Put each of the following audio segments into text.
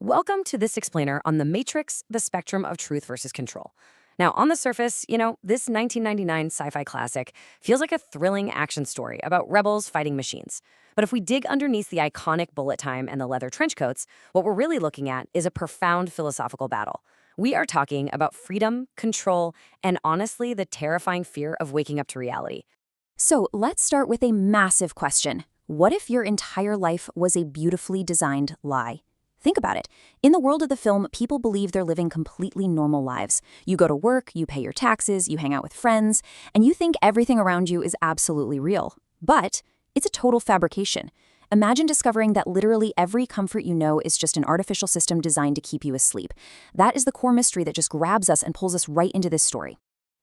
Welcome to this explainer on the Matrix, the spectrum of truth versus control. Now, on the surface, this 1999 sci-fi classic feels like a thrilling action story about rebels fighting machines. But if we dig underneath the iconic bullet time and the leather trench coats, what we're really looking at is a profound philosophical battle. We are talking about freedom, control, and honestly, the terrifying fear of waking up to reality. So let's start with a massive question. What if your entire life was a beautifully designed lie? Think about it. In the world of the film, people believe they're living completely normal lives. You go to work, you pay your taxes, you hang out with friends, and you think everything around you is absolutely real. But it's a total fabrication. Imagine discovering that literally every comfort you know is just an artificial system designed to keep you asleep. That is the core mystery that just grabs us and pulls us right into this story.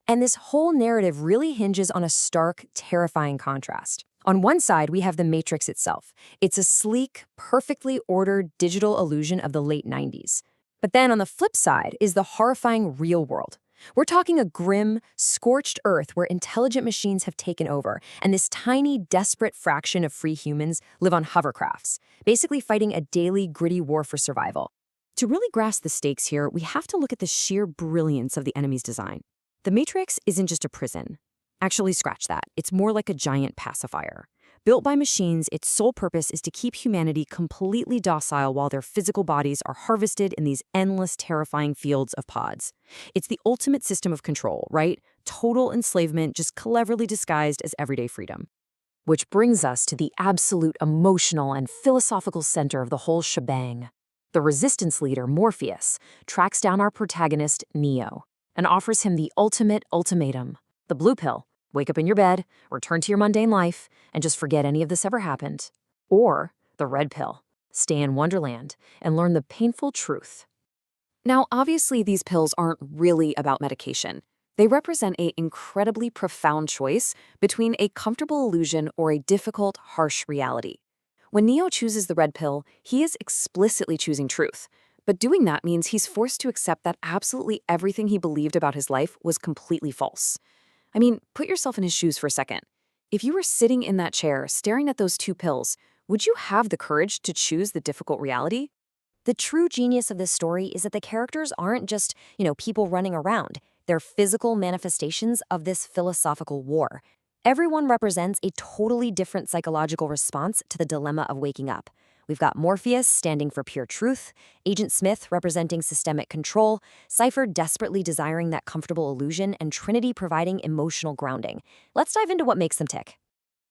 And this whole narrative really hinges on a stark, terrifying contrast. On one side, we have the Matrix itself. It's a sleek, perfectly ordered digital illusion of the late 90s. But then on the flip side is the horrifying real world. We're talking a grim, scorched earth where intelligent machines have taken over, and this tiny, desperate fraction of free humans live on hovercrafts, basically fighting a daily, gritty war for survival. To really grasp the stakes here, we have to look at the sheer brilliance of the enemy's design. The Matrix isn't just a prison. Actually, scratch that. It's more like a giant pacifier. Built by machines, its sole purpose is to keep humanity completely docile while their physical bodies are harvested in these endless, terrifying fields of pods. It's the ultimate system of control, right? Total enslavement, just cleverly disguised as everyday freedom. Which brings us to the absolute emotional and philosophical center of the whole shebang. The resistance leader, Morpheus, tracks down our protagonist, Neo, and offers him the ultimate ultimatum. The blue pill, wake up in your bed, return to your mundane life, and just forget any of this ever happened. Or the red pill, stay in Wonderland and learn the painful truth. Now, obviously, these pills aren't really about medication. They represent an incredibly profound choice between a comfortable illusion or a difficult, harsh reality. When Neo chooses the red pill, he is explicitly choosing truth. But doing that means he's forced to accept that absolutely everything he believed about his life was completely false. I mean, put yourself in his shoes for a second. If you were sitting in that chair, staring at those two pills, would you have the courage to choose the difficult reality? The true genius of this story is that the characters aren't just, people running around. They're physical manifestations of this philosophical war. Everyone represents a totally different psychological response to the dilemma of waking up. We've got Morpheus standing for pure truth, Agent Smith representing systemic control, Cypher desperately desiring that comfortable illusion, and Trinity providing emotional grounding. Let's dive into what makes them tick.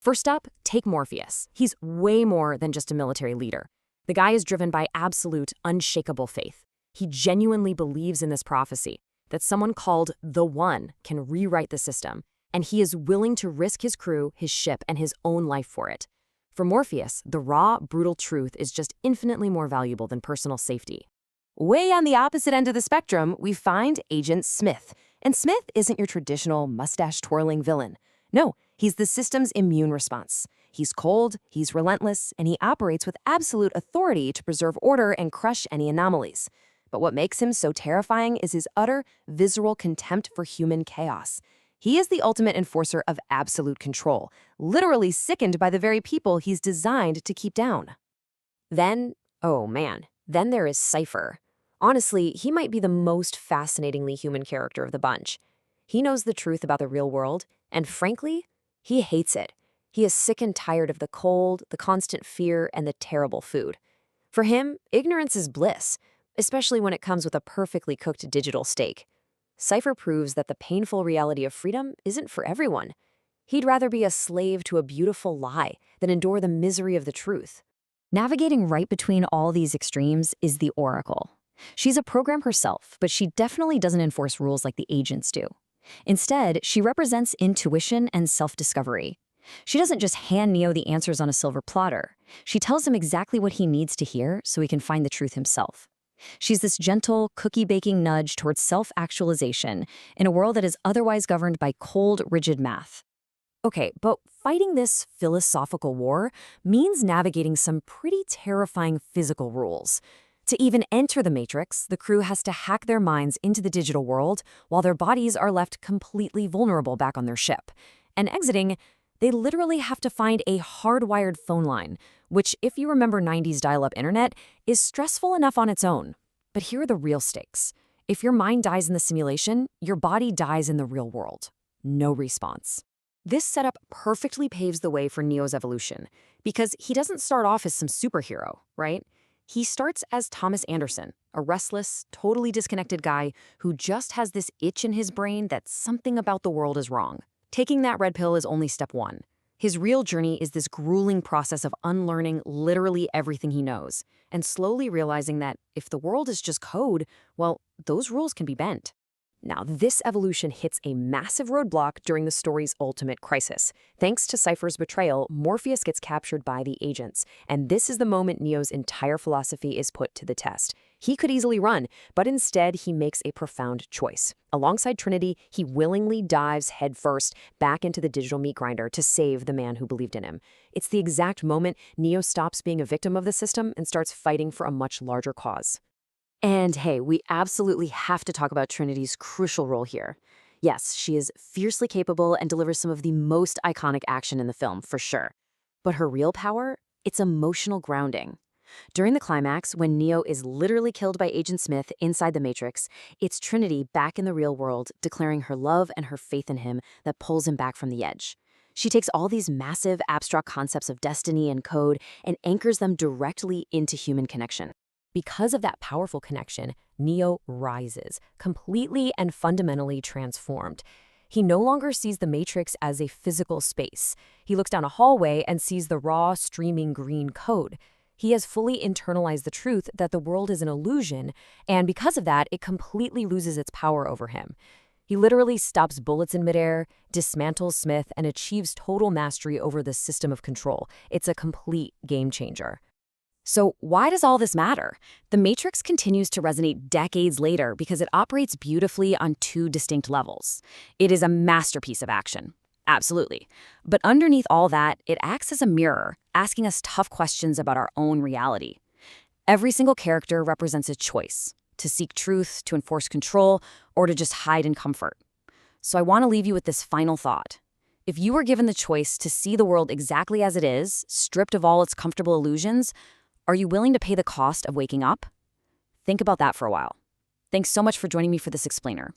First up, take Morpheus. He's way more than just a military leader. The guy is driven by absolute, unshakable faith. He genuinely believes in this prophecy, that someone called the One can rewrite the system, and he is willing to risk his crew, his ship, and his own life for it. For Morpheus, the raw, brutal truth is just infinitely more valuable than personal safety. Way on the opposite end of the spectrum, we find Agent Smith. And Smith isn't your traditional mustache-twirling villain. No, he's the system's immune response. He's cold, he's relentless, and he operates with absolute authority to preserve order and crush any anomalies. But what makes him so terrifying is his utter, visceral contempt for human chaos. He is the ultimate enforcer of absolute control, literally sickened by the very people he's designed to keep down. Then there is Cypher. Honestly, he might be the most fascinatingly human character of the bunch. He knows the truth about the real world, and frankly, he hates it. He is sick and tired of the cold, the constant fear, and the terrible food. For him, ignorance is bliss, especially when it comes with a perfectly cooked digital steak. Cypher proves that the painful reality of freedom isn't for everyone. He'd rather be a slave to a beautiful lie than endure the misery of the truth. Navigating right between all these extremes is the Oracle. She's a program herself, but she definitely doesn't enforce rules like the agents do. Instead, she represents intuition and self-discovery. She doesn't just hand Neo the answers on a silver platter. She tells him exactly what he needs to hear so he can find the truth himself. She's this gentle, cookie-baking nudge towards self-actualization in a world that is otherwise governed by cold, rigid math. Okay, but fighting this philosophical war means navigating some pretty terrifying physical rules. To even enter the Matrix, the crew has to hack their minds into the digital world while their bodies are left completely vulnerable back on their ship. And exiting, They literally have to find a hardwired phone line, which, if you remember 90s dial-up internet, is stressful enough on its own. But here are the real stakes. If your mind dies in the simulation, your body dies in the real world. No response. This setup perfectly paves the way for Neo's evolution, because he doesn't start off as some superhero, right? He starts as Thomas Anderson, a restless, totally disconnected guy who just has this itch in his brain that something about the world is wrong. Taking that red pill is only step one. His real journey is this grueling process of unlearning literally everything he knows, and slowly realizing that if the world is just code, well, those rules can be bent. Now, this evolution hits a massive roadblock during the story's ultimate crisis. Thanks to Cypher's betrayal, Morpheus gets captured by the agents, and this is the moment Neo's entire philosophy is put to the test. He could easily run, but instead he makes a profound choice. Alongside Trinity, he willingly dives headfirst back into the digital meat grinder to save the man who believed in him. It's the exact moment Neo stops being a victim of the system and starts fighting for a much larger cause. And hey, we absolutely have to talk about Trinity's crucial role here. Yes, she is fiercely capable and delivers some of the most iconic action in the film, for sure. But her real power? It's emotional grounding. During the climax, when Neo is literally killed by Agent Smith inside the Matrix, it's Trinity back in the real world declaring her love and her faith in him that pulls him back from the edge. She takes all these massive, abstract concepts of destiny and code and anchors them directly into human connection. Because of that powerful connection, Neo rises, completely and fundamentally transformed. He no longer sees the Matrix as a physical space. He looks down a hallway and sees the raw, streaming green code. He has fully internalized the truth that the world is an illusion, and because of that, it completely loses its power over him. He literally stops bullets in midair, dismantles Smith, and achieves total mastery over the system of control. It's a complete game changer. So why does all this matter? The Matrix continues to resonate decades later because it operates beautifully on two distinct levels. It is a masterpiece of action. Absolutely. But underneath all that, it acts as a mirror, asking us tough questions about our own reality. Every single character represents a choice: to seek truth, to enforce control, or to just hide in comfort. So I want to leave you with this final thought. If you were given the choice to see the world exactly as it is, stripped of all its comfortable illusions, are you willing to pay the cost of waking up? Think about that for a while. Thanks so much for joining me for this explainer.